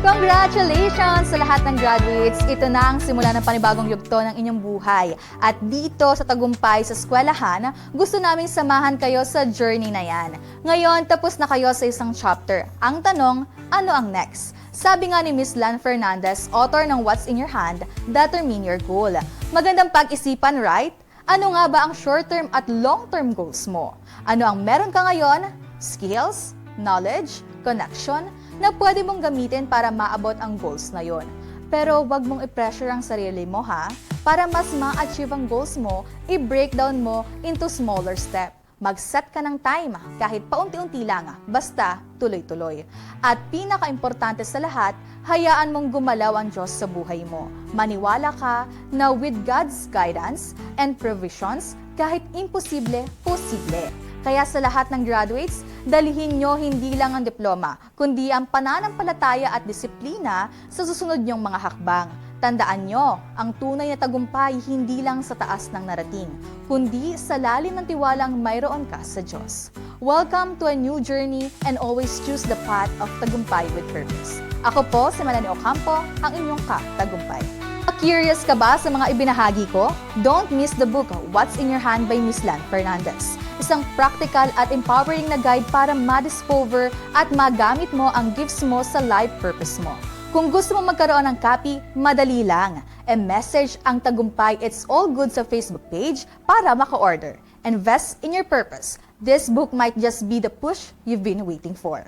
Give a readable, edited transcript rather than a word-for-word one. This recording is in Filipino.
Congratulations sa lahat ng graduates! Ito na ang simula ng panibagong yugto ng inyong buhay. At dito sa Tagumpay sa Eskwelahan, gusto naming samahan kayo sa journey na yan. Ngayon, tapos na kayo sa isang chapter. Ang tanong, ano ang next? Sabi nga ni Miss Lan Fernandez, author ng What's in Your Hand, Determine Your Goal. Magandang pag-isipan, right? Ano nga ba ang short-term at long-term goals mo? Ano ang meron ka ngayon? Skills, knowledge, connection, na pwede mong gamitin para maabot ang goals na yon. Pero wag mong i-pressure ang sarili mo ha. Para mas ma-achieve ang goals mo, i-breakdown mo into smaller step. Mag-set ka ng time kahit paunti-unti lang, basta tuloy-tuloy. At pinaka-importante sa lahat, hayaan mong gumalaw ang Diyos sa buhay mo. Maniwala ka na with God's guidance and provisions, kahit imposible, posible. Kaya sa lahat ng graduates, dalihin nyo hindi lang ang diploma, kundi ang pananampalataya at disiplina sa susunod nyong mga hakbang. Tandaan nyo, ang tunay na tagumpay hindi lang sa taas ng narating, kundi sa lalim ng tiwalang mayroon ka sa Diyos. Welcome to a new journey and always choose the path of tagumpay with purpose. Ako po si Melanie Ocampo, ang inyong ka-tagumpay. Curious ka ba sa mga ibinahagi ko? Don't miss the book What's in Your Hand by Miss Lan Fernandez. Isang practical at empowering na guide para ma-discover at magamit mo ang gifts mo sa life purpose mo. Kung gusto mo magkaroon ng copy, madali lang. E-message ang Tagumpay It's All Good sa Facebook page para maka-order. Invest in your purpose. This book might just be the push you've been waiting for.